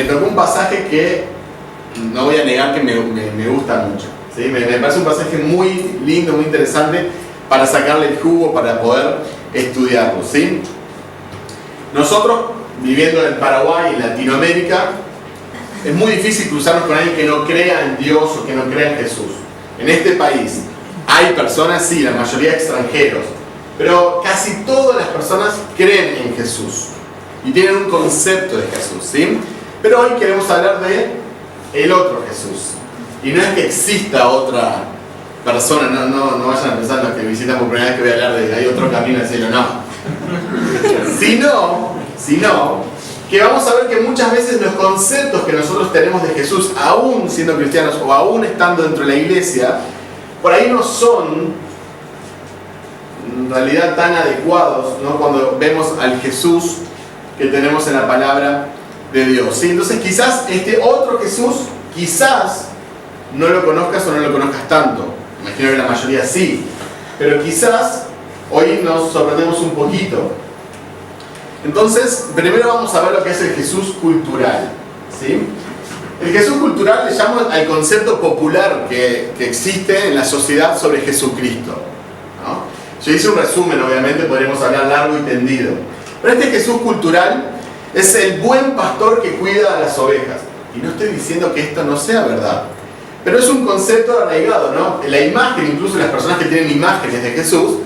tocó un pasaje que no voy a negar que me gusta mucho, ¿sí? Me parece un pasaje muy lindo, muy interesante para sacarle el jugo, para poder estudiarlo, ¿sí? Nosotros, viviendo en Paraguay, en Latinoamérica, es muy difícil cruzarnos con alguien que no crea en Dios o que no crea en Jesús. En este país hay personas, sí, la mayoría extranjeros, pero casi todas las personas creen en Jesús y tienen un concepto de Jesús, ¿sí? Pero hoy queremos hablar de el otro Jesús. Y no es que exista otra persona, no vayan a pensar los que visitan por primera vez que voy a hablar de hay otro camino al cielo, no. Sino que vamos a ver que muchas veces los conceptos que nosotros tenemos de Jesús, aún siendo cristianos o aún estando dentro de la iglesia, por ahí no son en realidad tan adecuados, ¿no? Cuando vemos al Jesús que tenemos en la palabra de Dios, ¿sí? Entonces quizás este otro Jesús, quizás no lo conozcas o no lo conozcas tanto. Imagino que la mayoría sí, pero quizás hoy nos sorprendemos un poquito. Entonces, primero vamos a ver lo que es el Jesús cultural, ¿sí? El Jesús cultural le llamo al concepto popular que existe en la sociedad sobre Jesucristo, ¿no? Yo hice un resumen, obviamente, podríamos hablar largo y tendido. Pero este Jesús cultural es el buen pastor que cuida a las ovejas. Y no estoy diciendo que esto no sea verdad, pero es un concepto arraigado, ¿no? La imagen, incluso las personas que tienen imágenes de Jesús,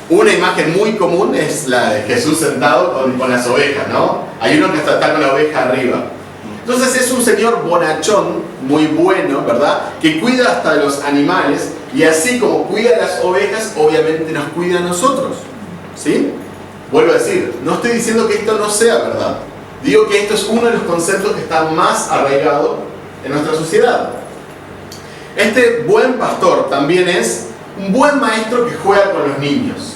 una imagen muy común es la de Jesús sentado con las ovejas, ¿no? Hay uno que está con la oveja arriba. Entonces es un señor bonachón, muy bueno, ¿verdad? Que cuida hasta de los animales, y así como cuida a las ovejas, obviamente nos cuida a nosotros, ¿sí? Vuelvo a decir, no estoy diciendo que esto no sea verdad. Digo que esto es uno de los conceptos que está más arraigado en nuestra sociedad. Este buen pastor también es un buen maestro que juega con los niños.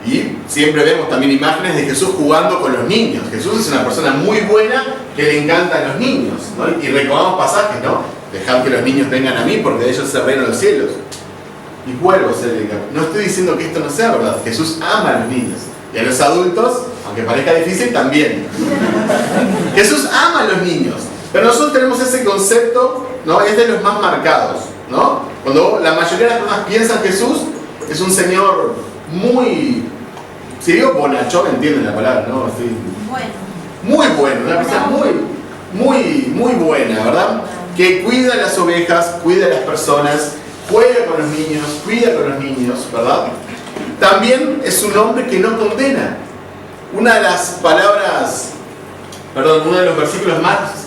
Y siempre vemos también imágenes de Jesús jugando con los niños. Jesús es una persona muy buena que le encantan los niños, ¿no? Y recordamos pasajes, ¿no? Dejad que los niños vengan a mí porque de ellos es el reino de los cielos. Y vuelvo a ser, no estoy diciendo que esto no sea verdad. Jesús ama a los niños. Y a los adultos, aunque parezca difícil, también. Jesús ama a los niños. Pero nosotros tenemos ese concepto, ¿no? Es de los más marcados, ¿no? Cuando la mayoría de las personas piensan Jesús, es un señor muy... Si digo bonachón, entienden la palabra, ¿no? Sí. Bueno. Muy bueno, una persona muy buena, ¿verdad? Que cuida a las ovejas, cuida a las personas, juega con los niños, cuida con los niños, ¿verdad? También es un hombre que no condena. Una de las palabras, uno de los versículos más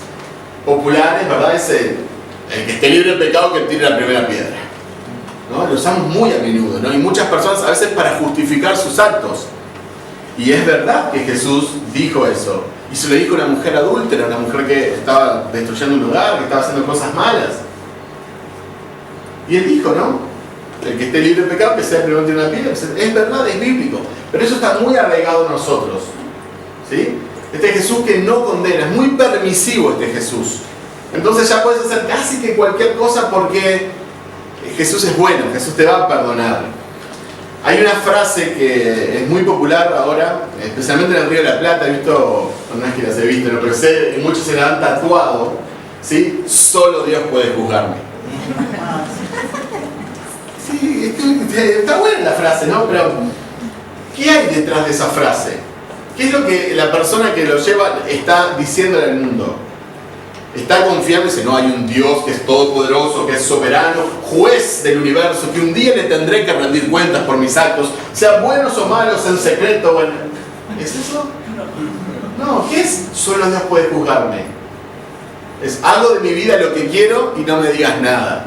populares, ¿verdad? Es el que esté libre de pecado que tire la primera piedra, ¿no? Lo usamos muy a menudo, ¿no? Y muchas personas a veces para justificar sus actos. Y es verdad que Jesús dijo eso. Y se lo dijo a una mujer adúltera, una mujer que estaba destruyendo un lugar, que estaba haciendo cosas malas. Y él dijo, ¿no? El que esté libre de pecado, que sea el primero que tire una piedra. Es verdad, es bíblico. Pero eso está muy arraigado en nosotros, ¿sí? Este Jesús que no condena, es muy permisivo este Jesús. Entonces ya puedes hacer casi que cualquier cosa porque Jesús es bueno, Jesús te va a perdonar. Hay una frase que es muy popular ahora, especialmente en el Río de la Plata, he visto, no es que las he visto, ¿no? Pero sé que muchos se la han tatuado, ¿sí? Solo Dios puede juzgarme. Sí, está buena la frase, ¿no? Pero ¿qué hay detrás de esa frase? ¿Qué es lo que la persona que lo lleva está diciendo al mundo? Está confiando y dice, no, hay un Dios que es todopoderoso, que es soberano, juez del universo, que un día le tendré que rendir cuentas por mis actos, sean buenos o malos, en secreto o en... ¿Es eso? No, ¿qué es? Solo Dios puede juzgarme. Es hago de mi vida lo que quiero y no me digas nada.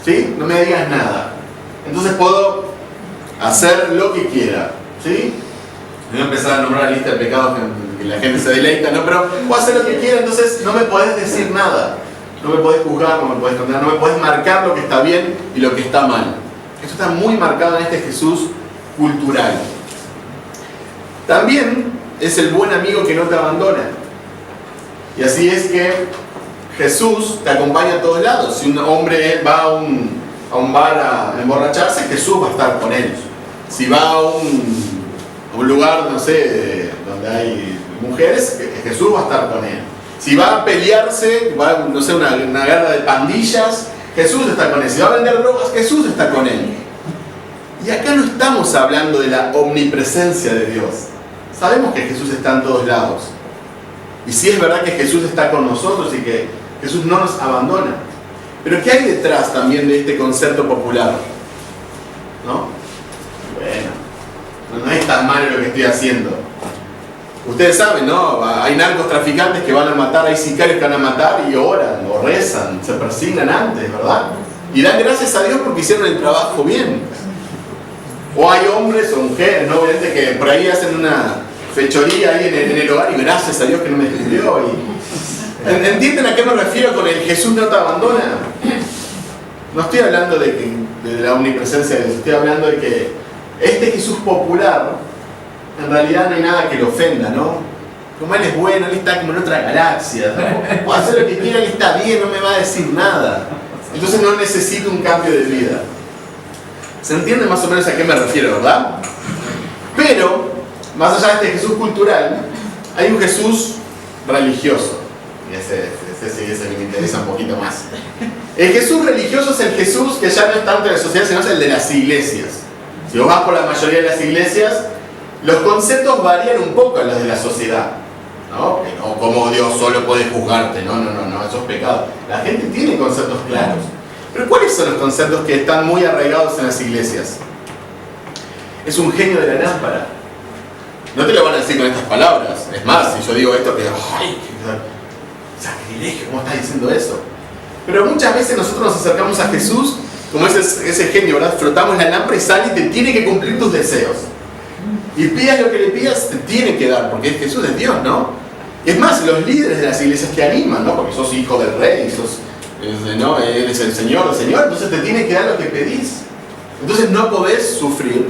¿Sí? No me digas nada. Entonces puedo hacer lo que quiera. ¿Sí? Voy a empezar a nombrar la lista de pecados que la gente se deleita, ¿no? Pero puedo hacer lo que quiera, entonces no me podés decir nada. No me podés juzgar, no me podés condenar, no me podés marcar lo que está bien y lo que está mal. Esto está muy marcado en este Jesús cultural. También es el buen amigo que no te abandona. Y así es que Jesús te acompaña a todos lados. Si un hombre va a un bar a emborracharse, Jesús va a estar con él. Si va a un lugar, no sé, donde hay mujeres, Jesús va a estar con él. Si va a pelearse, va, no sé, una guerra de pandillas, Jesús está con él. Si va a vender drogas, Jesús está con él. Y acá no estamos hablando de la omnipresencia de Dios. Sabemos que Jesús está en todos lados. Y sí es verdad que Jesús está con nosotros y que Jesús no nos abandona. Pero ¿qué hay detrás también de este concepto popular? ¿No? Bueno, no es tan malo lo que estoy haciendo. Ustedes saben, ¿no? Hay narcotraficantes que van a matar, hay sicarios que van a matar y oran, o rezan, se persignan antes, ¿verdad? Y dan gracias a Dios porque hicieron el trabajo bien. O hay hombres o mujeres, ¿no? Obviamente que por ahí hacen una fechoría ahí en el hogar y gracias a Dios que no me descubrió. ¿Entienden a qué me refiero con el Jesús no te abandona? No estoy hablando de la omnipresencia de Dios, estoy hablando de que este Jesús popular, en realidad no hay nada que lo ofenda, ¿no? Como Él es bueno, Él está como en otra galaxia, ¿no? Puedo hacer lo que quiera, Él está bien, no me va a decir nada. Entonces no necesito un cambio de vida. ¿Se entiende más o menos a qué me refiero, verdad? Pero, más allá de este Jesús cultural, hay un Jesús religioso. Y ese me interesa un poquito más. El Jesús religioso es el Jesús que ya no es tanto de la sociedad, sino es el de las iglesias. Si vos vas por la mayoría de las iglesias, los conceptos varían un poco a los de la sociedad. ¿No? Que no, como Dios solo puede juzgarte. No, eso es pecado. La gente tiene conceptos claros. Pero ¿cuáles son los conceptos que están muy arraigados en las iglesias? Es un genio de la lámpara. No te lo van a decir con estas palabras. Es más, si yo digo esto, que ¡ay! ¡Sacrilegio! ¿Cómo estás diciendo eso? Pero muchas veces nosotros nos acercamos a Jesús como ese genio, ¿verdad? Frotamos la lámpara y sale y te tiene que cumplir tus deseos. Y pidas lo que le pidas, te tiene que dar, porque Jesús es Dios, ¿no? Es más, los líderes de las iglesias que animan, ¿no? Porque sos hijo del rey, ¿no? Eres el Señor del Señor, entonces te tiene que dar lo que pedís. Entonces no podés sufrir,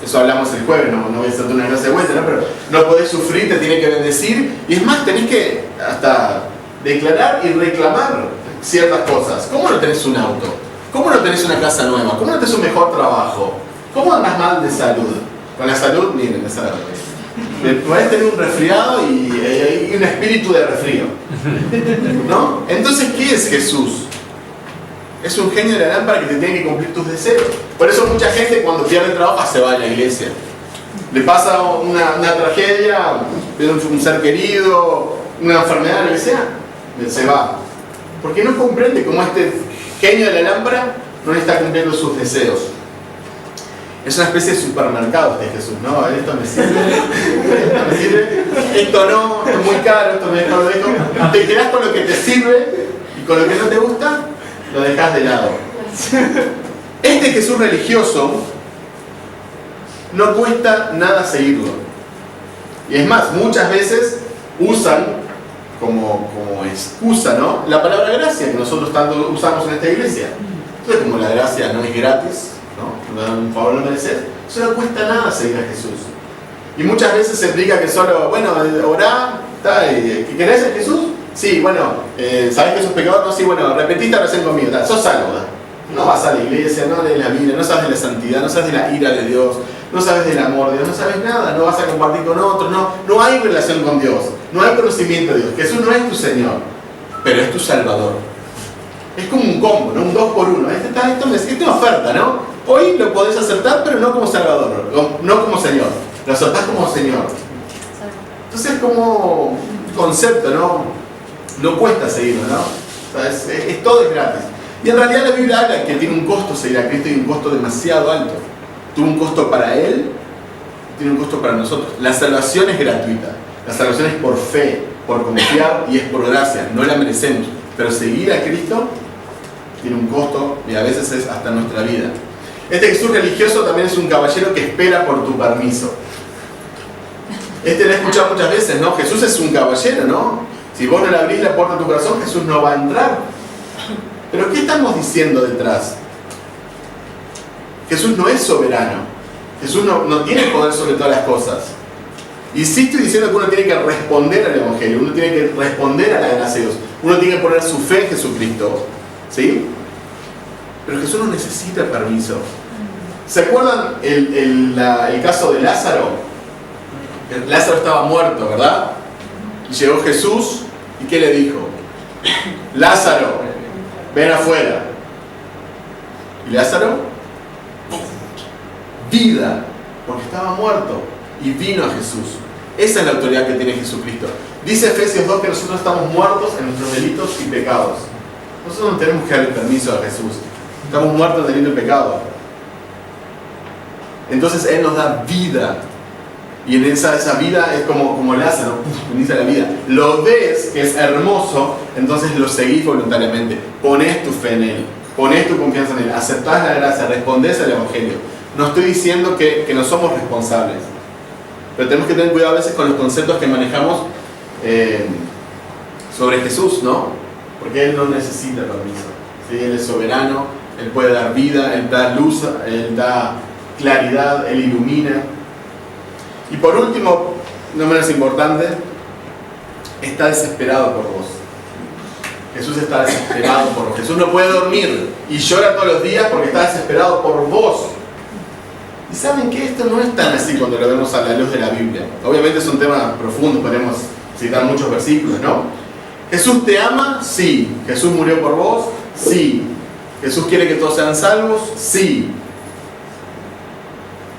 eso hablamos el jueves, no voy a hacerte una clase de vuelta, ¿no? Pero no podés sufrir, te tiene que bendecir, y es más, tenés que hasta declarar y reclamar ciertas cosas. ¿Cómo no tenés un auto? ¿Cómo no tenés una casa nueva? ¿Cómo no tenés un mejor trabajo? ¿Cómo andas mal de salud? Con la salud, miren, podés tener un resfriado y un espíritu de resfrío, ¿no? Entonces, ¿qué es Jesús? Es un genio de la lámpara que te tiene que cumplir tus deseos. Por eso mucha gente cuando pierde el trabajo se va a la iglesia. Le pasa una tragedia, un ser querido, una enfermedad, lo que sea, se va. Porque no comprende cómo este genio de la lámpara no le está cumpliendo sus deseos. Es una especie de supermercado este Jesús, ¿no? Esto me sirve, esto me sirve, esto no, esto es muy caro, esto me lo dejo. Te quedás con lo que te sirve y con lo que no te gusta, lo dejás de lado. Este Jesús religioso no cuesta nada seguirlo. Y es más, muchas veces usan como excusa, ¿no? La palabra gracia que nosotros tanto usamos en esta iglesia. Entonces, como la gracia no es gratis, ¿no? Un favor no merecer, eso no cuesta nada seguir a Jesús. Y muchas veces se explica que solo, bueno, orá, ¿qué querés a Jesús? Sí, bueno, ¿sabés que sos pecador? No, sí, bueno, repetiste oración conmigo, sos salvo, ¿no? Vas a la iglesia, no lees la Biblia, no sabes de la santidad, no sabes de la ira de Dios, no sabes del amor de Dios, no sabes nada, no vas a compartir con otros, no hay relación con Dios, no hay conocimiento de Dios. Jesús no es tu Señor, pero es tu Salvador. Es como un combo, ¿no? Un 2 por 1. Esto es una oferta, ¿no? Hoy lo podés aceptar, pero no como Salvador, no como Señor. Lo aceptás como Señor. Entonces es como un concepto, ¿no? No cuesta seguirlo, ¿no? O sea, todo es gratis. Y en realidad la Biblia habla que tiene un costo seguir a Cristo y un costo demasiado alto. Tuvo un costo para Él, tiene un costo para nosotros. La salvación es gratuita. La salvación es por fe, por confiar y es por gracia. No la merecemos. Pero seguir a Cristo tiene un costo y a veces es hasta nuestra vida. Este Jesús religioso también es un caballero que espera por tu permiso. Lo he escuchado muchas veces, ¿no? Jesús es un caballero, ¿no? Si vos no le abrís la puerta a tu corazón, Jesús no va a entrar. Pero ¿qué estamos diciendo detrás? Jesús no es soberano. Jesús no tiene poder sobre todas las cosas. Y sí estoy diciendo que uno tiene que responder al Evangelio, uno tiene que responder a la gracia de Dios, uno tiene que poner su fe en Jesucristo, ¿sí? Pero Jesús no necesita permiso. ¿Se acuerdan el caso de Lázaro? Lázaro estaba muerto, ¿verdad? Y llegó Jesús, ¿y qué le dijo? Lázaro, ven afuera. ¿Y Lázaro? Vida, porque estaba muerto. Y vino a Jesús. Esa es la autoridad que tiene Jesucristo. Dice Efesios 2 que nosotros estamos muertos en nuestros delitos y pecados. Nosotros no tenemos que darle permiso a Jesús. Estamos muertos en delito y pecado. Entonces Él nos da vida. Y en esa vida es como Lázaro, inicia la vida. Lo ves que es hermoso, entonces lo seguís voluntariamente. Pones tu fe en Él, pones tu confianza en Él, aceptás la gracia, respondés al Evangelio. No estoy diciendo que no somos responsables, pero tenemos que tener cuidado a veces con los conceptos que manejamos sobre Jesús, ¿no? Porque Él no necesita permiso, ¿sí? Él es soberano, Él puede dar vida, Él da luz, Él da claridad, Él ilumina. Y por último, no menos importante, está desesperado por vos. Jesús está desesperado por vos. Jesús no puede dormir y llora todos los días porque está desesperado por vos. Y saben que esto no es tan así cuando lo vemos a la luz de la Biblia. Obviamente es un tema profundo, podemos citar muchos versículos, ¿no? ¿Jesús te ama? Sí. ¿Jesús murió por vos? Sí. ¿Jesús quiere que todos sean salvos? Sí.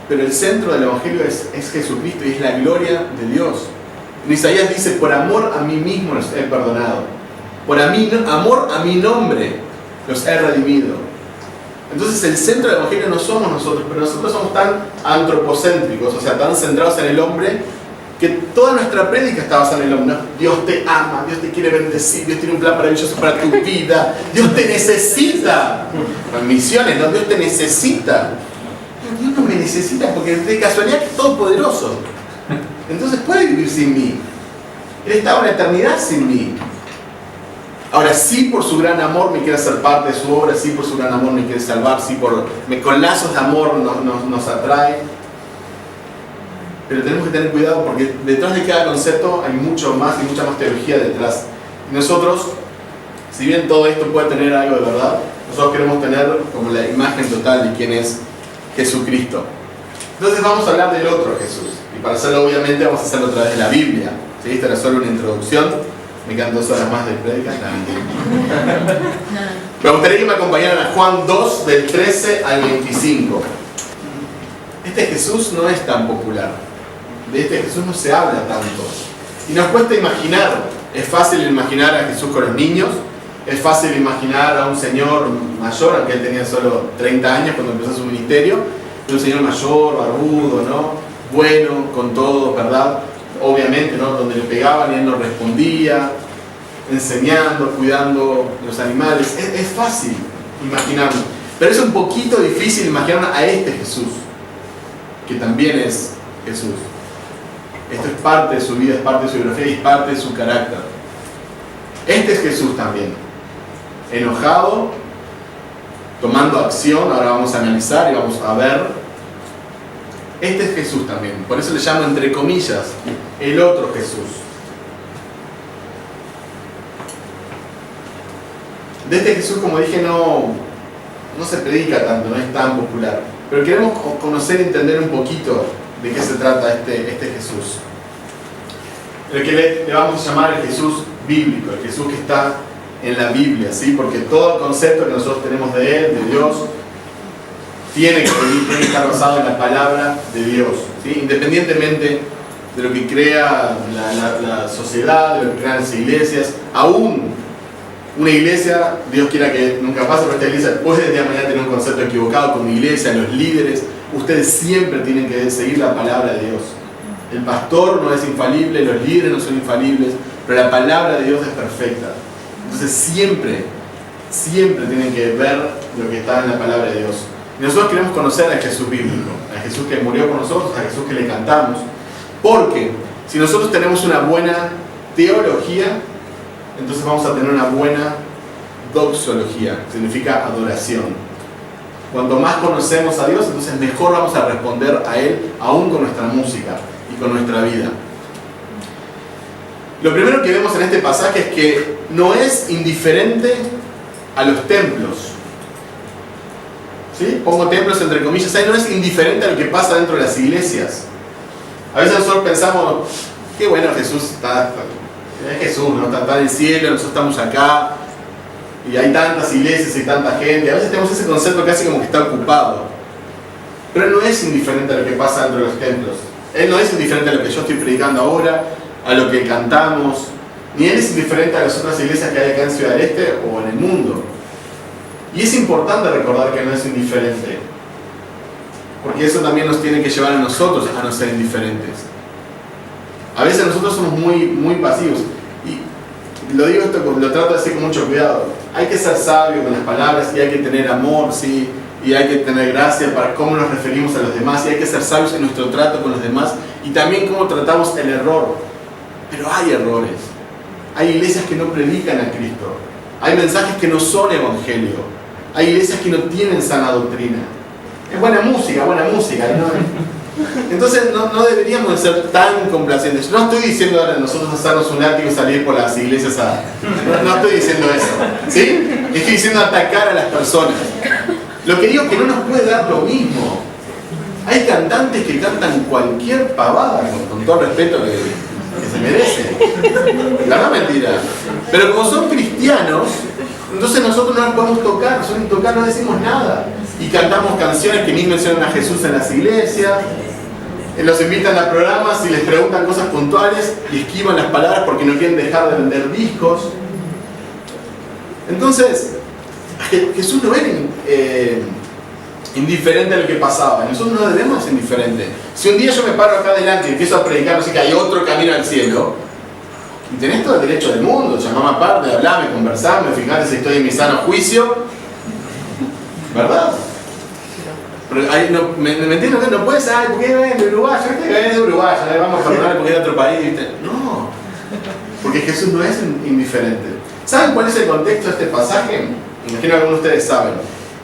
Pero el centro del Evangelio es Jesucristo y es la gloria de Dios. En Isaías dice, por amor a mí mismo los he perdonado. Por amor a mi nombre los he redimido. Entonces el centro del Evangelio no somos nosotros, pero nosotros somos tan antropocéntricos, o sea, tan centrados en el hombre, que toda nuestra prédica está basada en el hombre, ¿no? Dios te ama, Dios te quiere bendecir, Dios tiene un plan maravilloso para tu vida, Dios te necesita. En misiones, ¿no? Dios te necesita. Dios no me necesita porque de casualidad es todopoderoso. Entonces puede vivir sin mí. Él está una eternidad sin mí. Ahora sí, por su gran amor me quiere hacer parte de su obra, sí por su gran amor me quiere salvar, sí con lazos de amor nos atrae. Pero tenemos que tener cuidado porque detrás de cada concepto hay mucho más y mucha más teología detrás. Y nosotros, si bien todo esto puede tener algo de verdad, nosotros queremos tener como la imagen total de quién es Jesucristo. Entonces vamos a hablar del otro Jesús. Y para hacerlo obviamente vamos a hacerlo a través de la Biblia. ¿Sí? Esta era solo una introducción. Me quedan 2 horas más de prédica. Me gustaría que me acompañaran a Juan 2 del 13 al 25. Este Jesús no es tan popular. De este Jesús no se habla tanto. Y nos cuesta imaginar. Es fácil imaginar a Jesús con los niños. Es fácil imaginar a un señor mayor, aunque él tenía solo 30 años cuando empezó su ministerio. Un señor mayor, barbudo, ¿no? Bueno, con todo, ¿verdad? Obviamente, ¿no? Donde le pegaban y él no respondía, enseñando, cuidando los animales. Es fácil imaginarlo, pero es un poquito difícil imaginar a este Jesús, que también es Jesús. Esto es parte de su vida, es parte de su biografía y es parte de su carácter. Este es Jesús también, enojado, tomando acción. Ahora vamos a analizar y vamos a ver. Este es Jesús también, por eso le llamo entre comillas el otro Jesús. De este Jesús, como dije, no se predica tanto, no es tan popular, pero queremos conocer y entender un poquito de qué se trata este Jesús. El que le vamos a llamar el Jesús bíblico, el Jesús que está en la Biblia, ¿sí? Porque todo el concepto que nosotros tenemos de Él, de Dios, tiene que estar basado en la palabra de Dios, ¿sí? Independientemente de lo que crea la sociedad, de lo que crean las iglesias. Aún una iglesia, Dios quiera que nunca pase, pero esta iglesia puede de día a mañana tener un concepto equivocado como iglesia, los líderes. Ustedes siempre tienen que seguir la palabra de Dios. El pastor no es infalible, los líderes no son infalibles, pero la palabra de Dios es perfecta. Entonces siempre tienen que ver lo que está en la palabra de Dios. Y nosotros queremos conocer a Jesús bíblico, a Jesús que murió por nosotros, a Jesús que le cantamos. Porque si nosotros tenemos una buena teología, entonces vamos a tener una buena doxología, que significa adoración. Cuanto más conocemos a Dios, entonces mejor vamos a responder a Él, aún con nuestra música y con nuestra vida. Lo primero que vemos en este pasaje es que no es indiferente a los templos. ¿Sí? Pongo templos entre comillas, ahí no es indiferente a lo que pasa dentro de las iglesias. A veces nosotros pensamos, qué bueno, Jesús está Es Jesús, ¿no? Está en el cielo, nosotros estamos acá, y hay tantas iglesias y tanta gente. A veces tenemos ese concepto casi como que está ocupado. Pero Él no es indiferente a lo que pasa dentro de los templos. Él no es indiferente a lo que yo estoy predicando ahora, a lo que cantamos, ni Él es indiferente a las otras iglesias que hay acá en Ciudad del Este o en el mundo. Y es importante recordar que no es indiferente, porque eso también nos tiene que llevar a nosotros a no ser indiferentes. A veces nosotros somos muy pasivos, y lo digo esto, lo trato de decir con mucho cuidado. Hay que ser sabio con las palabras, y hay que tener amor, sí, y hay que tener gracia para cómo nos referimos a los demás, y hay que ser sabios en nuestro trato con los demás, y también cómo tratamos el error. Pero hay errores, hay iglesias que no predican a Cristo, hay mensajes que no son evangelio, hay iglesias que no tienen sana doctrina. Es buena música, ¿no? Entonces no deberíamos de ser tan complacientes. No estoy diciendo ahora nosotros hacernos un látigo y salir por las iglesias no estoy diciendo eso, ¿sí? Estoy diciendo atacar a las personas. Lo que digo es que no nos puede dar lo mismo. Hay cantantes que cantan cualquier pavada, con todo el respeto que se merece. La no mentira. Pero como son cristianos, entonces nosotros no los podemos tocar, nosotros ni tocar no decimos nada. Y cantamos canciones que ni mencionan a Jesús en las iglesias. Los invitan a programas y les preguntan cosas puntuales y esquivan las palabras porque no quieren dejar de vender discos. Entonces, Jesús no era indiferente a lo que pasaba. Nosotros no debemos ser indiferentes. Si un día yo me paro acá adelante y empiezo a predicar, no sé que hay otro camino al cielo, y tenés todo el derecho del mundo, llamame aparte, hablame, conversame, fijate si estoy en mi sano juicio, ¿verdad? Pero ahí no, ¿me entiendes? No puedes, ¿por qué ven de Uruguay? Yo que ven de Uruguay, vamos a perdonar porque es de otro país, ¿viste? No, porque Jesús no es indiferente. ¿Saben cuál es el contexto de este pasaje? Imagino que algunos de ustedes saben.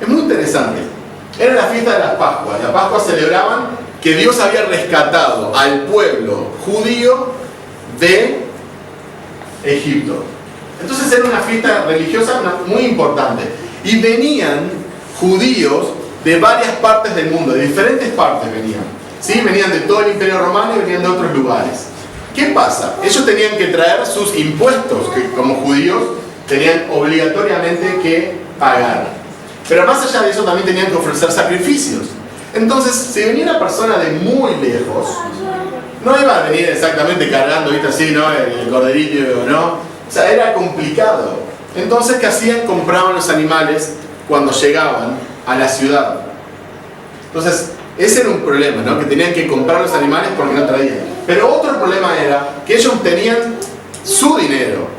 Es muy interesante. Era la fiesta de las Pascuas. Las Pascuas celebraban que Dios había rescatado al pueblo judío de Egipto. Entonces era una fiesta religiosa muy importante. Y venían judíos de varias partes del mundo, de diferentes partes venían. ¿Sí? Venían de todo el Imperio Romano y venían de otros lugares. ¿Qué pasa? Ellos tenían que traer sus impuestos, que como judíos tenían obligatoriamente que pagar. Pero más allá de eso también tenían que ofrecer sacrificios. Entonces, si venía una persona de muy lejos, no iba a venir exactamente cargando, ¿viste? Así, ¿no? El corderito, ¿no? O sea, era complicado. Entonces, ¿qué hacían? Compraban los animales cuando llegaban a la ciudad. Entonces, ese era un problema, ¿no? Que tenían que comprar los animales porque no traían. Pero otro problema era que ellos tenían su dinero.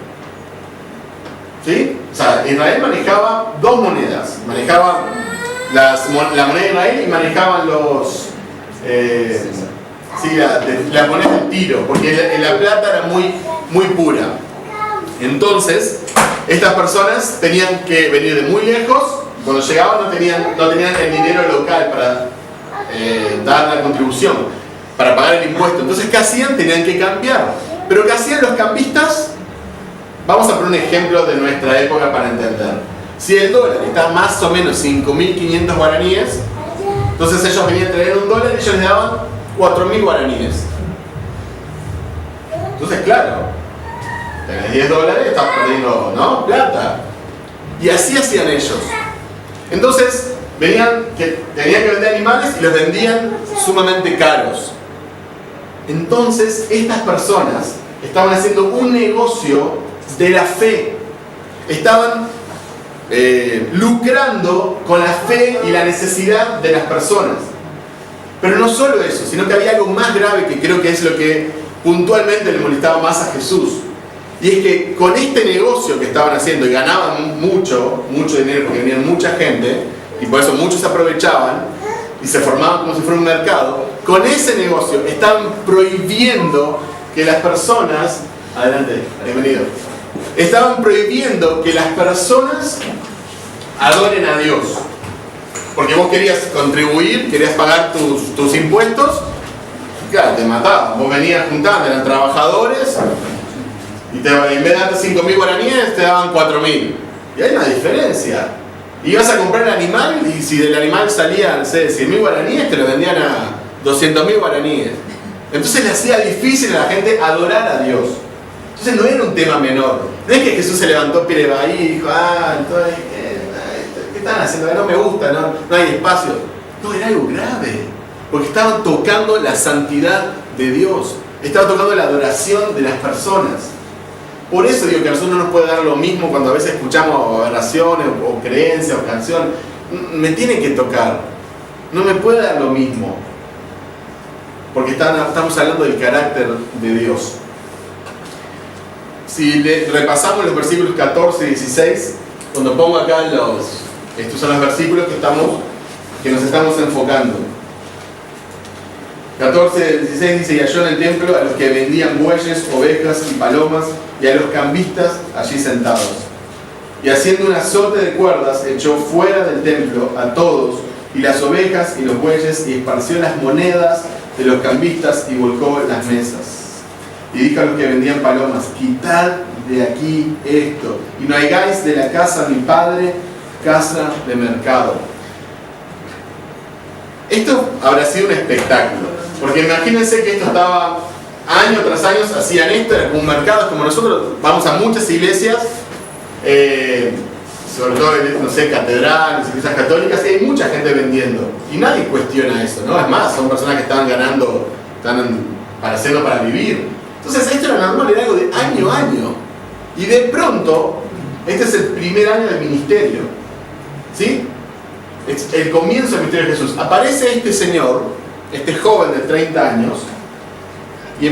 ¿Sí? O sea, Israel manejaba dos monedas. Manejaba la moneda de Israel y manejaban los... la moneda del tiro, porque la plata era muy pura. Entonces, estas personas tenían que venir de muy lejos. Cuando llegaban no tenían el dinero local para dar la contribución, para pagar el impuesto. Entonces, ¿qué hacían? Tenían que cambiar. ¿Pero qué hacían los campistas? Vamos a poner un ejemplo de nuestra época para entender. Si el dólar está más o menos 5.500 guaraníes, entonces ellos venían a traer $1 y ellos les daban 4.000 guaraníes. Entonces, claro, tenés $10, estás perdiendo, ¿no? Plata. Y así hacían ellos. Entonces, tenían que vender animales y los vendían sumamente caros. Entonces, estas personas estaban haciendo un negocio de la fe. Estaban lucrando con la fe y la necesidad de las personas. Pero no solo eso, sino que había algo más grave que creo que es lo que puntualmente le molestaba más a Jesús. Y es que con este negocio que estaban haciendo y ganaban mucho dinero porque venía mucha gente y por eso muchos aprovechaban y se formaban como si fuera un mercado, con ese negocio estaban prohibiendo que las personas, adelante, bienvenido, estaban prohibiendo que las personas adoren a Dios. Porque vos querías contribuir, querías pagar tus impuestos, claro, te mataban. Vos venías juntando, eran trabajadores, y en vez de darte 5.000 guaraníes, te daban 4.000. Y hay una diferencia. Ibas a comprar el animal, y si del animal salían, no sé, 100.000 guaraníes, te lo vendían a 200.000 guaraníes. Entonces le hacía difícil a la gente adorar a Dios. Entonces no era un tema menor. No es que Jesús se levantó Pirebaí y dijo, entonces, ¿qué están haciendo? No me gusta, no hay espacio. No, era algo grave. Porque estaban tocando la santidad de Dios. Estaban tocando la adoración de las personas. Por eso digo que a nosotros no nos puede dar lo mismo cuando a veces escuchamos oraciones o creencias o canciones. Me tiene que tocar. No me puede dar lo mismo. Porque estamos hablando del carácter de Dios. Si repasamos los versículos 14 y 16, cuando pongo acá estos son los versículos que nos estamos enfocando. 14, 16 dice: y halló en el templo a los que vendían bueyes, ovejas y palomas, y a los cambistas allí sentados. Y haciendo un azote de cuerdas, echó fuera del templo a todos, y las ovejas y los bueyes, y esparció las monedas de los cambistas, y volcó las mesas. Y dijo a los que vendían palomas: quitad de aquí esto, y no hagáis de la casa de mi padre casa de mercado. Esto habrá sido un espectáculo, porque imagínense que esto estaba año tras año, hacían esto, era como un mercado, como nosotros vamos a muchas iglesias, sobre todo, no sé, catedrales, iglesias católicas, y hay mucha gente vendiendo, y nadie cuestiona eso, ¿no? Es más, son personas que estaban ganando, están haciendo para vivir. Entonces esto era normal, era algo de año a año, y de pronto, este es el primer año del ministerio, ¿sí? Es el comienzo del ministerio de Jesús. Aparece este señor, este joven de 30 años, y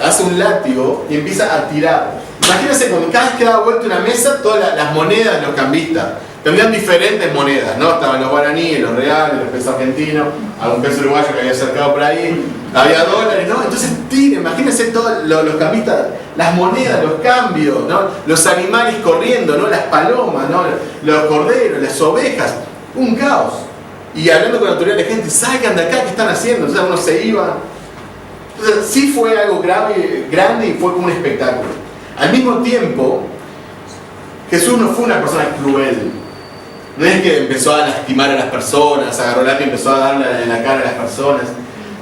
hace un látigo y empieza a tirar. Imagínense, cuando cada vez que daba vuelta una mesa, todas las monedas de los cambistas. Tendrían diferentes monedas, ¿no? Estaban los guaraníes, los reales, los pesos argentinos, algún peso uruguayo que había acercado por ahí, había dólares, ¿no? Entonces tira, imagínense todos los cambistas, las monedas, los cambios, ¿no? Los animales corriendo, ¿no? Las palomas, ¿no? Los corderos, las ovejas, un caos. Y hablando con la autoridad de gente, salgan de acá, ¿qué están haciendo? Entonces uno se iba. Entonces sí fue algo grande y fue como un espectáculo. Al mismo tiempo, Jesús no fue una persona cruel. No es que empezó a lastimar a las personas, agarró lápiz y empezó a darle en la cara a las personas.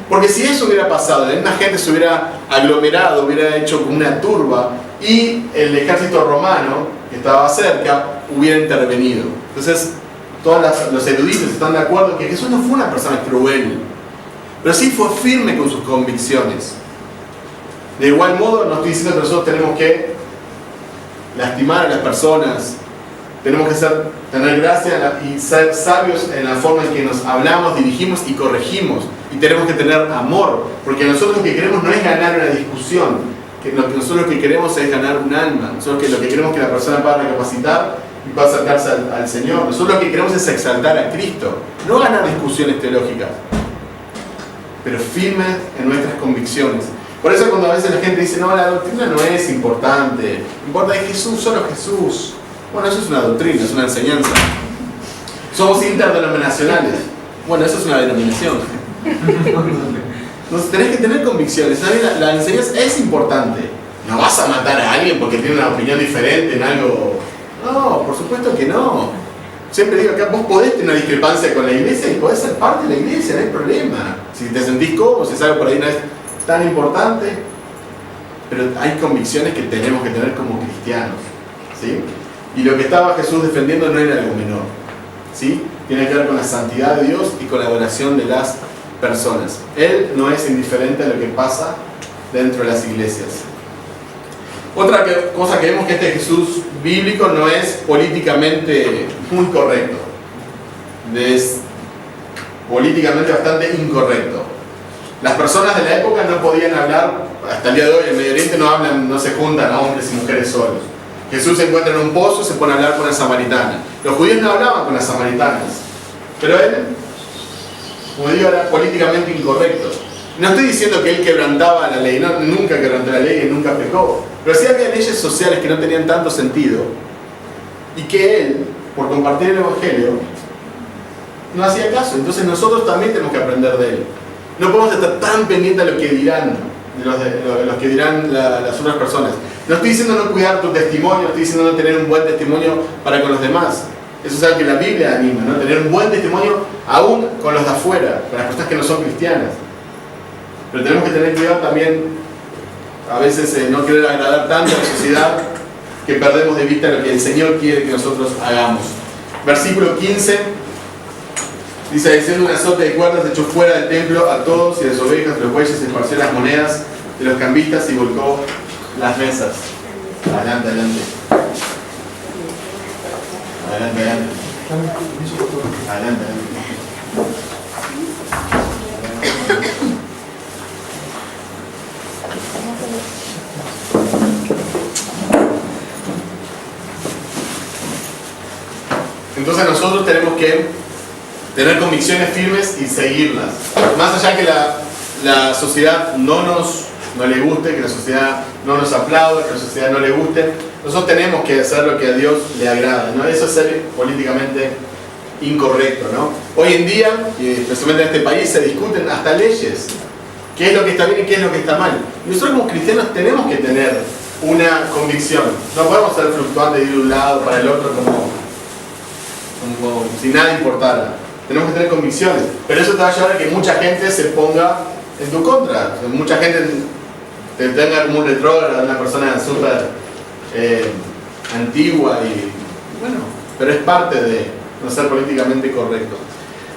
Porque si eso hubiera pasado, la misma gente se hubiera aglomerado, hubiera hecho como una turba, y el ejército romano, que estaba cerca, hubiera intervenido. Entonces, todos los eruditos están de acuerdo que Jesús no fue una persona cruel, pero sí fue firme con sus convicciones. De igual modo, no estoy diciendo que nosotros tenemos que lastimar a las personas, tenemos que tener gracia y ser sabios en la forma en que nos hablamos, dirigimos y corregimos. Y tenemos que tener amor, porque nosotros lo que queremos no es ganar una discusión, nosotros lo que queremos es ganar un alma. Nosotros lo que queremos es que la persona pueda recapacitar y pueda acercarse al Señor. Nosotros lo que queremos es exaltar a Cristo, no ganar discusiones teológicas, pero firmes en nuestras convicciones. Por eso cuando a veces la gente dice, no, la doctrina no es importante, importa es Jesús, solo Jesús. Bueno, eso es una doctrina, es una enseñanza. Somos interdenominacionales. Bueno, eso es una denominación. Entonces tenés que tener convicciones. La enseñanza es importante. No vas a matar a alguien porque tiene una opinión diferente en algo. No, por supuesto que no. Siempre digo acá, vos podés tener una discrepancia con la iglesia y podés ser parte de la iglesia, no hay problema. Si te sentís cómodo, si sabes por ahí no es tan importante. Pero hay convicciones que tenemos que tener como cristianos, ¿sí? Y lo que estaba Jesús defendiendo no era algo menor, ¿sí? Tiene que ver con la santidad de Dios y con la adoración de las personas. Él no es indiferente a lo que pasa dentro de las iglesias. Otra cosa que vemos que este Jesús bíblico no es políticamente muy correcto. Es políticamente bastante incorrecto. Las personas de la época no podían hablar, hasta el día de hoy en Medio Oriente no se juntan a hombres y mujeres solos. Jesús se encuentra en un pozo, se pone a hablar con una samaritana. Los judíos no hablaban con las samaritanas, pero él, como digo, era políticamente incorrecto. No estoy diciendo que él quebrantaba la ley, nunca quebrantó la ley y nunca pecó, pero sí había leyes sociales que no tenían tanto sentido y que él, por compartir el Evangelio, no hacía caso. Entonces nosotros también tenemos que aprender de él. No podemos estar tan pendientes de lo que dirán, los que dirán las otras personas. No estoy diciendo no cuidar tu testimonio, no estoy diciendo no tener un buen testimonio para con los demás. Eso es algo que la Biblia anima, ¿no? Tener un buen testimonio aún con los de afuera, con las personas que no son cristianas. Pero tenemos que tener cuidado también a veces no querer agradar tanto a la sociedad que perdemos de vista lo que el Señor quiere que nosotros hagamos. Versículo 15 dice: descendiendo un azote de cuerdas, echó fuera del templo a todos y a las ovejas, los bueyes, esparció las monedas de los cambistas y volcó las mesas. Adelante, adelante. Adelante, adelante. Adelante, adelante. Entonces nosotros tenemos que tener convicciones firmes y seguirlas. Más allá que la sociedad no le guste, que la sociedad no nos aplaude, que la sociedad no le guste, nosotros tenemos que hacer lo que a Dios le agrada, ¿no? Eso es ser políticamente incorrecto, ¿no? Hoy en día, y especialmente en este país, se discuten hasta leyes. ¿Qué es lo que está bien y qué es lo que está mal? Y nosotros como cristianos tenemos que tener una convicción. No podemos ser fluctuantes de un lado para el otro como si nada importara. Tenemos que tener convicciones, pero eso te va a llevar a que mucha gente se ponga en tu contra. Mucha gente te tenga como un retrógrado, una persona súper antigua y bueno, pero es parte de no ser políticamente correcto.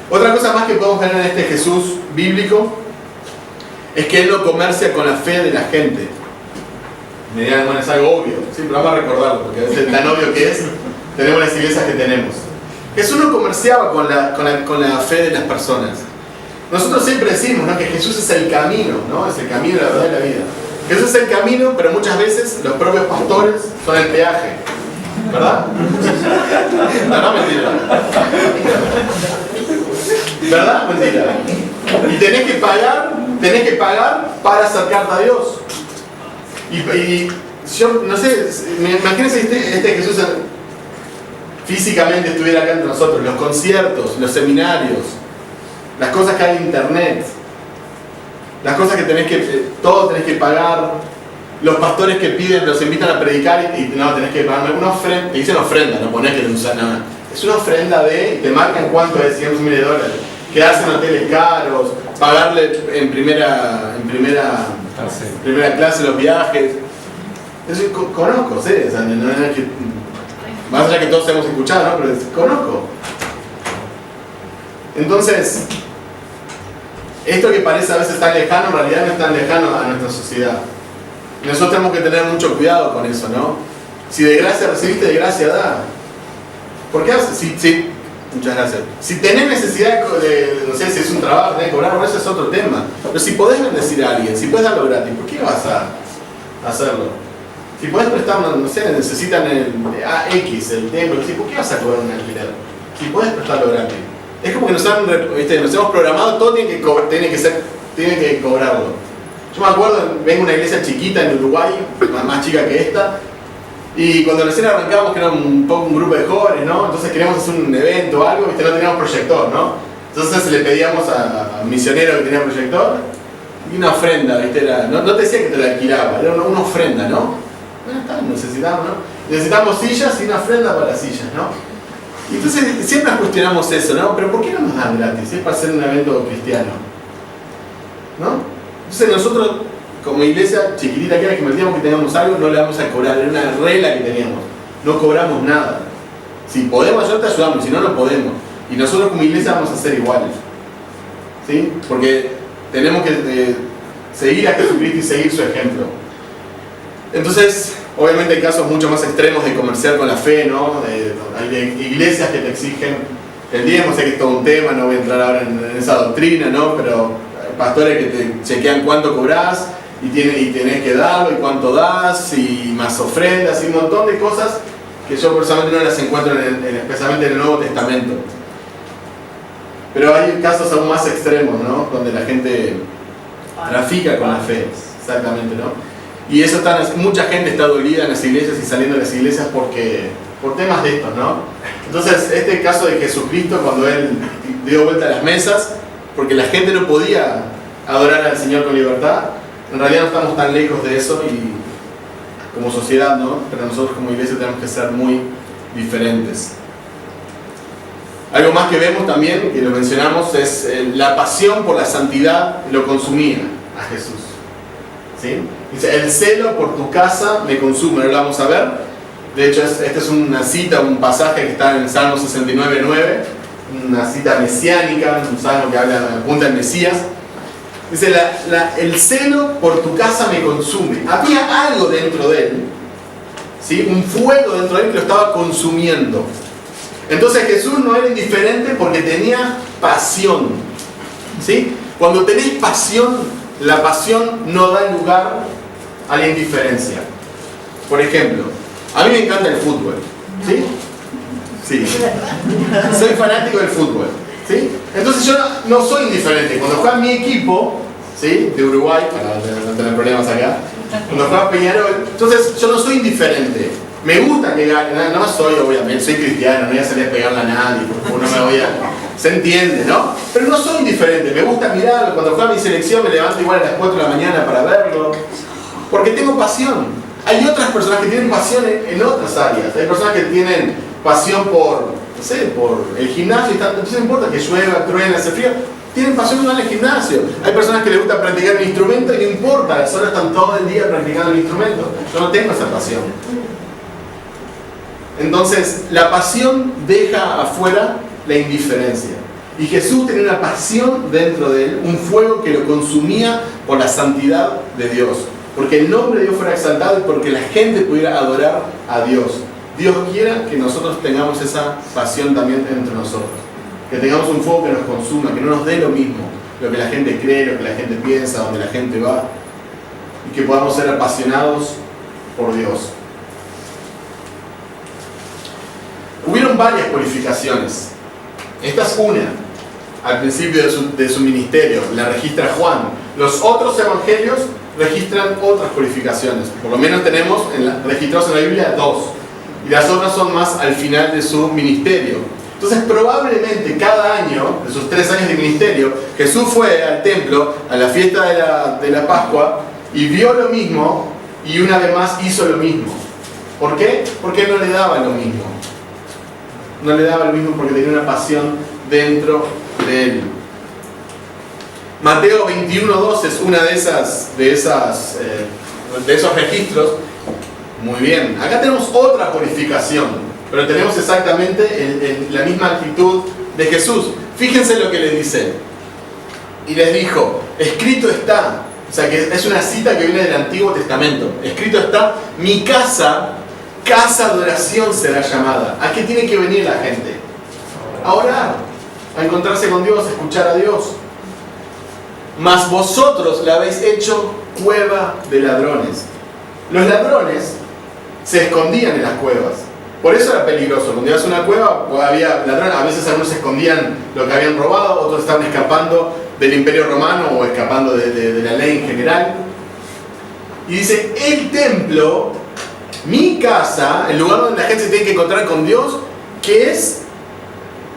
Otra cosa más que podemos ver en este Jesús bíblico es que Él no comercia con la fe de la gente. Me dirán, bueno, es algo obvio, sí, pero vamos a recordarlo porque a veces es tan obvio que es, tenemos las iglesias que tenemos. Jesús no comerciaba con la fe de las personas. Nosotros siempre decimos, ¿no?, que Jesús es el camino, ¿no? Es el camino, la verdad y la vida. Jesús es el camino, pero muchas veces los propios pastores son el peaje. ¿Verdad? ¿Verdad, mentira? ¿Verdad, mentira? Y tenés que pagar para acercarte a Dios. Y yo, no sé, imagínense este Jesús físicamente estuviera acá entre nosotros, los conciertos, los seminarios, las cosas que hay en internet, las cosas que todo tenés que pagar, los pastores que piden, los invitan a predicar y no, tenés que pagar una ofrenda, te dicen ofrenda, no ponés que usan nada, es una ofrenda y te marcan cuánto es, $100,000, quedarse en hoteles caros, pagarle en primera clase los viajes. Eso conozco, ¿sí? O sea, no es que, más allá que todos hemos escuchado, ¿no? Pero conozco. Entonces, esto que parece a veces tan lejano, en realidad no es tan lejano a nuestra sociedad. Y nosotros tenemos que tener mucho cuidado con eso, ¿no? Si de gracia recibiste, de gracia da. ¿Por qué? Muchas gracias. Si tenés necesidad de, no sé, si es un trabajo, tenés que cobrar, por eso es otro tema. Pero si podés bendecir a alguien, si podés darlo gratis, ¿por qué vas a hacerlo? Si podés prestar, no sé, necesitan el X, el templo, ¿por qué vas a cobrar un alquiler? Si podés prestarlo gratis. Es como que nos hemos programado, todo tiene que cobrarlo. Yo me acuerdo, vengo a una iglesia chiquita en Uruguay, más chica que esta, y cuando recién arrancábamos, que era un grupo de jóvenes, ¿no? Entonces queríamos hacer un evento o algo, ¿viste? No teníamos proyector, ¿no? Entonces le pedíamos a un misionero que tenía proyector y una ofrenda, ¿viste? No te decía que te la alquilaba, era una ofrenda, ¿no? Bueno, necesitamos, ¿no? Necesitamos sillas y una ofrenda para las sillas, ¿no? Y entonces siempre nos cuestionamos eso, ¿no? Pero ¿por qué no nos dan gratis? Es para hacer un evento cristiano, ¿no? Entonces nosotros, como iglesia chiquitita que era, que metíamos que teníamos algo, no le vamos a cobrar, era una regla que teníamos. No cobramos nada. Si podemos ayudar, te ayudamos, si no, no podemos. Y nosotros como iglesia vamos a ser iguales. ¿Sí? Porque tenemos que seguir a Jesucristo y seguir su ejemplo. Entonces, obviamente hay casos mucho más extremos de comerciar con la fe, ¿no? Hay iglesias que te exigen el diezmo, sé que es todo un tema, no voy a entrar ahora en esa doctrina, ¿no? Pero pastores que te chequean cuánto cobrás y tenés que darlo y cuánto das y más ofrendas y un montón de cosas que yo personalmente no las encuentro especialmente en el Nuevo Testamento. Pero hay casos aún más extremos, ¿no? Donde la gente trafica con la fe, exactamente, ¿no? Y eso mucha gente está dolida en las iglesias y saliendo de las iglesias por temas de estos, ¿no? Entonces, este caso de Jesucristo, cuando Él dio vuelta a las mesas, porque la gente no podía adorar al Señor con libertad, en realidad no estamos tan lejos de eso y como sociedad, ¿no? Pero nosotros como iglesia tenemos que ser muy diferentes. Algo más que vemos también, que lo mencionamos, es la pasión por la santidad lo consumía a Jesús. ¿sí? Dice, el celo por tu casa me consume. Ahora lo vamos a ver. De hecho, esta es una cita, un pasaje que está en el Salmo 69:9, una cita mesiánica, un salmo que apunta al Mesías. Dice, el celo por tu casa me consume. Había algo dentro de él, ¿sí? Un fuego dentro de él que lo estaba consumiendo. Entonces Jesús no era indiferente porque tenía pasión, ¿sí? Cuando tenés pasión, la pasión no da lugar a la indiferencia. Por ejemplo, a mí me encanta el fútbol, ¿sí? Sí. Soy fanático del fútbol, ¿sí? Entonces yo no soy indiferente. Cuando juega mi equipo, ¿sí? De Uruguay, para no tener problemas acá, cuando juega Peñarol, entonces yo no soy indiferente. Me gusta que gane, no soy, obviamente, soy cristiano, no voy a salir a pegarle a nadie, porque no me voy a... Se entiende, ¿no? Pero no soy indiferente, me gusta mirarlo. Cuando juega mi selección me levanto igual a las 4 de la mañana para verlo, porque tengo pasión. Hay otras personas que tienen pasión en otras áreas. Hay personas que tienen pasión por, no sé, por el gimnasio, entonces no importa que llueva, truene, hace frío, tienen pasión por ir al gimnasio. Hay personas que les gusta practicar un instrumento y no importa, las horas están todo el día practicando el instrumento. Yo no tengo esa pasión. Entonces, la pasión deja afuera la indiferencia. Y Jesús tenía una pasión dentro de él, un fuego que lo consumía por la santidad de Dios. Porque el nombre de Dios fuera exaltado y porque la gente pudiera adorar a Dios. Dios quiera que nosotros tengamos esa pasión también entre nosotros. Que tengamos un fuego que nos consuma, que no nos dé lo mismo, lo que la gente cree, lo que la gente piensa, donde la gente va. Y que podamos ser apasionados por Dios. Hubieron varias purificaciones. Esta es una. Al principio de su ministerio, la registra Juan. Los otros evangelios registran otras purificaciones. Por lo menos tenemos registrados en la Biblia 2. Y las otras son más al final de su ministerio. Entonces probablemente cada año, de sus 3 años de ministerio, Jesús fue al templo, a la fiesta de la Pascua, y vio lo mismo, y una vez más hizo lo mismo. ¿Por qué? Porque no le daba lo mismo. No le daba lo mismo porque tenía una pasión dentro de él. Mateo 21:2 es una de esos registros. Muy bien. Acá tenemos otra purificación, pero tenemos exactamente la misma actitud de Jesús. Fíjense lo que le dice. Y les dijo, escrito está, o sea que es una cita que viene del Antiguo Testamento. Escrito está, mi casa de oración será llamada. ¿A qué tiene que venir la gente? A orar, a encontrarse con Dios, a escuchar a Dios. Mas vosotros la habéis hecho cueva de ladrones. Los ladrones se escondían en las cuevas. Por eso era peligroso. Cuando ibas a una cueva había ladrones. A veces algunos escondían lo que habían robado, otros estaban escapando del Imperio Romano o escapando de la ley en general. Y dice, el templo, mi casa, el lugar donde la gente se tiene que encontrar con Dios, que es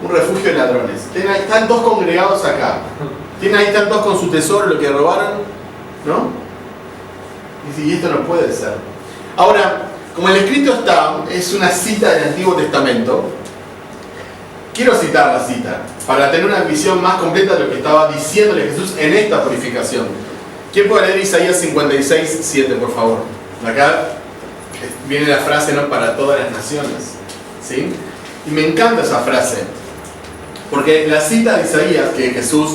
un refugio de ladrones. Están todos congregados acá. Ahí están todos con su tesoro, lo que robaron, ¿no? Y esto no puede ser. Ahora, como el escrito está, es una cita del Antiguo Testamento. Quiero citar la cita para tener una visión más completa de lo que estaba diciéndole Jesús en esta purificación. ¿Quién puede leer Isaías 56:7, por favor? Acá viene la frase, ¿no? Para todas las naciones, ¿sí? Y me encanta esa frase, porque la cita de Isaías que Jesús,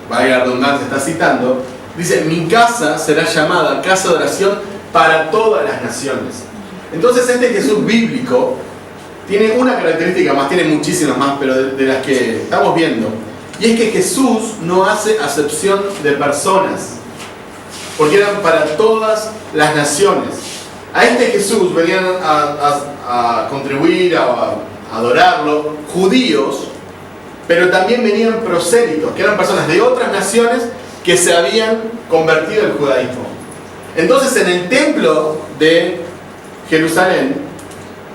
valga la redundancia, está citando, dice, mi casa será llamada casa de oración para todas las naciones. Entonces este Jesús bíblico tiene una característica más, tiene muchísimas más, pero de las que estamos viendo, y es que Jesús no hace acepción de personas, porque eran para todas las naciones. A este Jesús venían a contribuir, a adorarlo, judíos, pero también venían prosélitos, que eran personas de otras naciones que se habían convertido al judaísmo. Entonces en el templo de Jerusalén,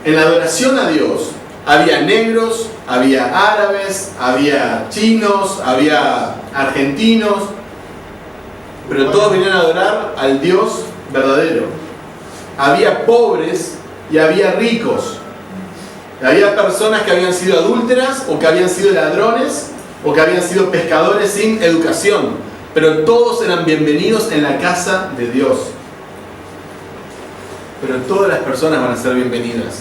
en la adoración a Dios, había negros, había árabes, había chinos, había argentinos, pero todos venían a adorar al Dios verdadero. Había pobres y había ricos. Había personas que habían sido adúlteras, o que habían sido ladrones, o que habían sido pescadores sin educación. pero todos eran bienvenidos en la casa de Dios. Pero todas las personas van a ser bienvenidas.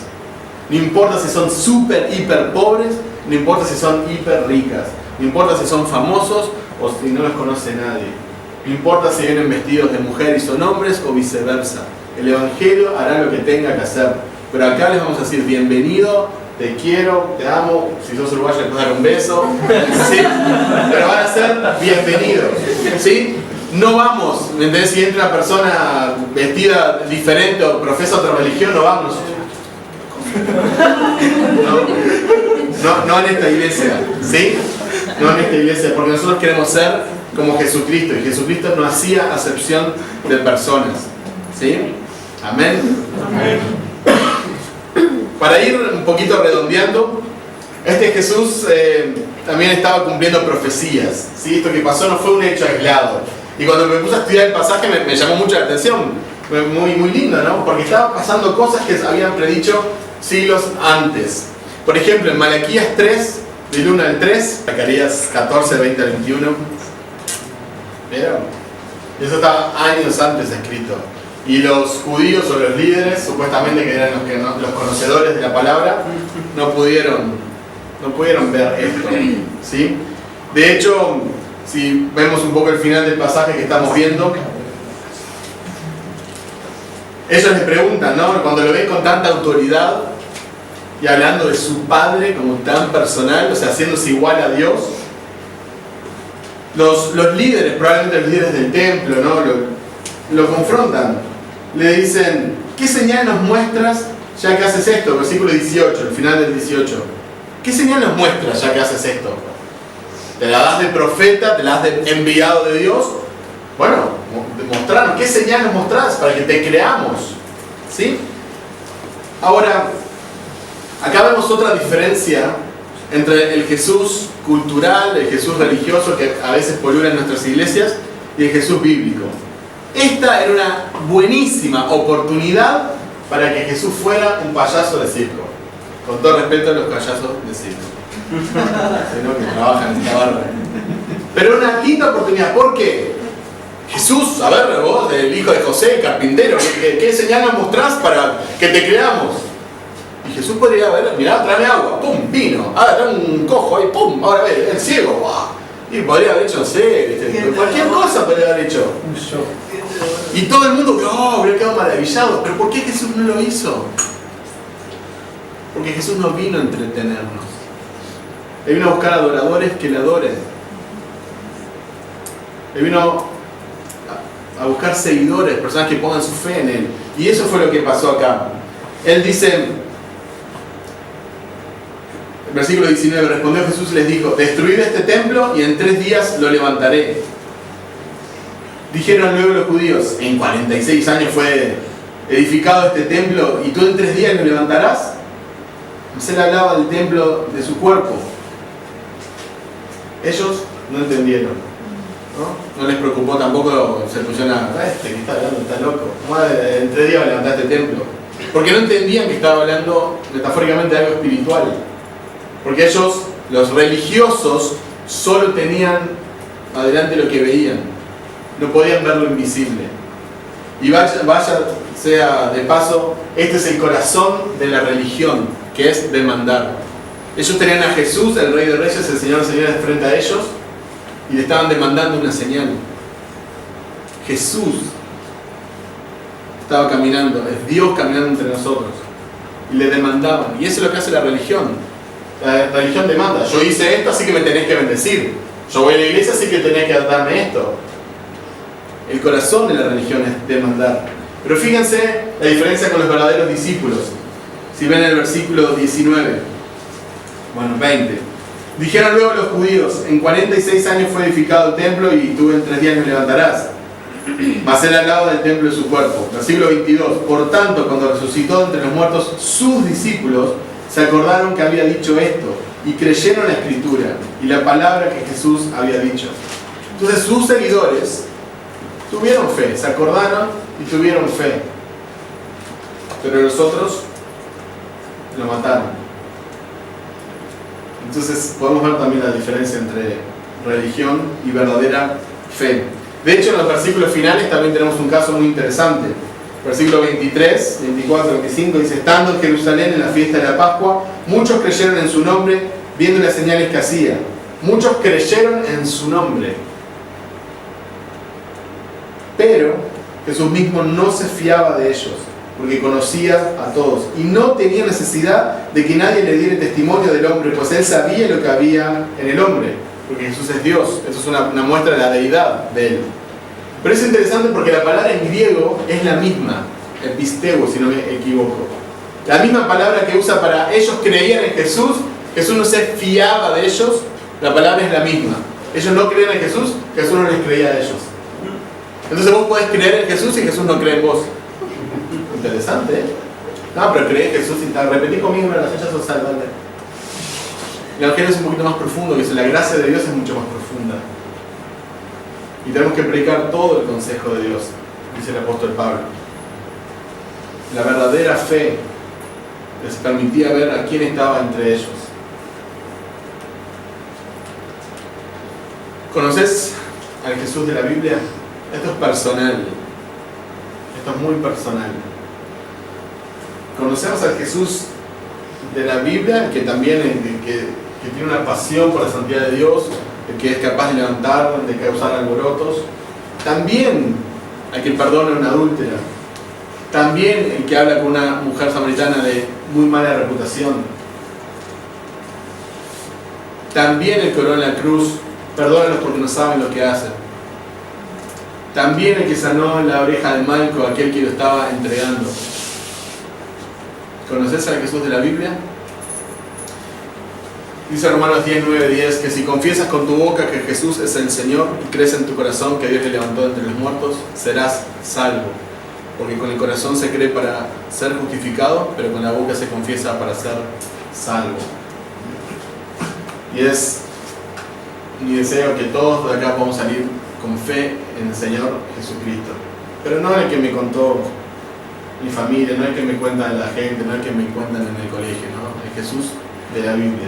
No importa si son súper, hiper pobres, no importa si son hiper ricas, no importa si son famosos o si no los conoce nadie. No importa si vienen vestidos de mujer y son hombres o viceversa. El Evangelio hará lo que tenga que hacer. Pero acá les vamos a decir bienvenido, te quiero, te amo. Si sos uruguayo les puedo dar un beso. ¿Sí? Pero van a ser bienvenidos. ¿Sí? No vamos, ¿me entendés? Si entra una persona vestida diferente o profesa otra religión, no vamos. No en esta iglesia, ¿sí? No en esta iglesia, porque nosotros queremos ser como Jesucristo, y Jesucristo no hacía acepción de personas, ¿sí? Amén. Amén. Para ir un poquito redondeando, Jesús también estaba cumpliendo profecías, ¿sí? Esto que pasó no fue un hecho aislado. Y cuando me puse a estudiar el pasaje me llamó mucho la atención, muy lindo, ¿no? Porque estaban pasando cosas que habían predicho siglos antes. Por ejemplo, en Malaquías 3, del 1 al 3, Zacarías 14, 20 al 21. ¿Vieron? Eso estaba años antes escrito. Y los judíos o los líderes, supuestamente que eran los conocedores de la palabra, no pudieron ver esto, ¿sí? De hecho, si vemos un poco el final del pasaje que estamos viendo, ellos les preguntan, ¿no? Cuando lo ven con tanta autoridad y hablando de su Padre como tan personal, o sea, haciéndose igual a Dios, los líderes, probablemente los líderes del templo, ¿no? Lo confrontan. Le dicen, ¿qué señal nos muestras ya que haces esto? Versículo 18, el final del 18. ¿Qué señal nos muestras ya que haces esto? ¿Te la das de profeta? ¿Te la das de enviado de Dios? Bueno, mostrarnos. ¿Qué señal nos mostrás para que te creamos? ¿Sí? Ahora, acá vemos otra diferencia entre el Jesús cultural, el Jesús religioso que a veces polula en nuestras iglesias, y el Jesús bíblico. Esta era una buenísima oportunidad para que Jesús fuera un payaso de circo. Con todo respeto a los payasos de circo. Sino que trabajan en esta barra. Pero una linda oportunidad. ¿Por qué? Jesús, a ver, vos, el hijo de José, el carpintero, ¿qué señal nos mostrás para que te creamos? Y Jesús podría haber, mirá, tráeme agua, pum, vino. Ahora trae un cojo ahí, pum, ahora ve, el ciego, ¡buah! Y podría haber hecho, no sé, cualquier cosa podría haber hecho. Y todo el mundo, hubiera quedado maravillado. ¿Pero por qué Jesús no lo hizo? Porque Jesús no vino a entretenernos. Él vino a buscar adoradores que le adoren. Él vino a buscar seguidores, personas que pongan su fe en Él. Y eso fue lo que pasó acá. Él dice, el versículo 19, respondió Jesús y les dijo, destruid este templo y en 3 días lo levantaré. Dijeron luego los judíos, en 46 años fue edificado este templo y tú en 3 días lo levantarás. Él hablaba del templo de su cuerpo. Ellos no entendieron, ¿no? No les preocupó tampoco, se pusieron a, que está hablando, está loco. En 3 días levantaste el templo. Porque no entendían que estaba hablando metafóricamente de algo espiritual. Porque ellos, los religiosos, solo tenían adelante lo que veían. No podían ver lo invisible. Y vaya sea de paso, este es el corazón de la religión, que es demandar. Ellos tenían a Jesús, el Rey de Reyes, el Señor de Señores, frente a ellos, y le estaban demandando una señal. Jesús estaba caminando, es Dios caminando entre nosotros, y le demandaban. Y eso es lo que hace la religión. La religión demanda. Yo hice esto, así que me tenés que bendecir. Yo voy a la iglesia, así que tenés que darme esto. El corazón de la religión es demandar. Pero fíjense la diferencia con los verdaderos discípulos. Si ven el versículo 19, 20. Dijeron luego los judíos, en 46 años fue edificado el templo y tú en 3 días lo levantarás. Mas él hablaba del templo de su cuerpo. Versículo 22. Por tanto, cuando resucitó entre los muertos, sus discípulos se acordaron que había dicho esto y creyeron la escritura y la palabra que Jesús había dicho. Entonces sus seguidores tuvieron fe, se acordaron y tuvieron fe. Pero los otros lo mataron. Entonces podemos ver también la diferencia entre religión y verdadera fe. De hecho, en los versículos finales también tenemos un caso muy interesante. Versículo 23, 24, 25 dice: estando en Jerusalén en la fiesta de la Pascua, muchos creyeron en su nombre, viendo las señales que hacía. Muchos creyeron en su nombre. Pero Jesús mismo no se fiaba de ellos, porque conocía a todos y no tenía necesidad de que nadie le diera testimonio del hombre, pues él sabía lo que había en el hombre, porque Jesús es Dios. Eso es una muestra de la deidad de él. Pero es interesante porque la palabra en griego es la misma, episteo, si no me equivoco. La misma palabra que usa para ellos creían en Jesús, Jesús no se fiaba de ellos, la palabra es la misma. Ellos no creían en Jesús, Jesús no les creía a ellos. Entonces vos podés creer en Jesús y Jesús no cree en vos. Interesante, ¿eh? No, pero creí en Jesús y tal. Repetí conmigo una de las fechas social, ¿vale? El Evangelio es un poquito más profundo, que la gracia de Dios es mucho más profunda. Y tenemos que predicar todo el consejo de Dios, dice el apóstol Pablo. La verdadera fe les permitía ver a quién estaba entre ellos. ¿Conoces al Jesús de la Biblia? Esto es personal. Esto es muy personal. Conocemos al Jesús de la Biblia, que también que tiene una pasión por la santidad de Dios, que es capaz de levantar, de causar alborotos. También al que perdona a una adúltera. También el que habla con una mujer samaritana de muy mala reputación. También el que oró en la cruz: perdónalos porque no saben lo que hacen. También el que sanó la oreja de Malco, aquel que lo estaba entregando. ¿Conoces al Jesús de la Biblia? Dice Romanos 10, 9, 10 que si confiesas con tu boca que Jesús es el Señor y crees en tu corazón que Dios le levantó de entre los muertos, serás salvo. Porque con el corazón se cree para ser justificado, pero con la boca se confiesa para ser salvo. Y es mi deseo que todos de acá podamos salir con fe en el Señor Jesucristo. Pero no el que me contó mi familia, no el que me cuenta la gente, no el que me cuentan en el colegio, ¿no? El Jesús de la Biblia.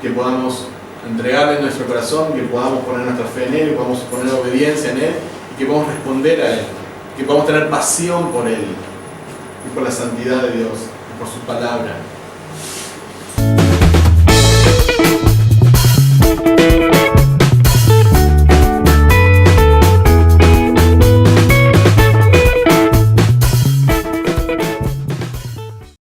Que podamos entregarle nuestro corazón, que podamos poner nuestra fe en Él, que podamos poner obediencia en Él y que podamos responder a Él, que podamos tener pasión por Él y por la santidad de Dios y por su palabra.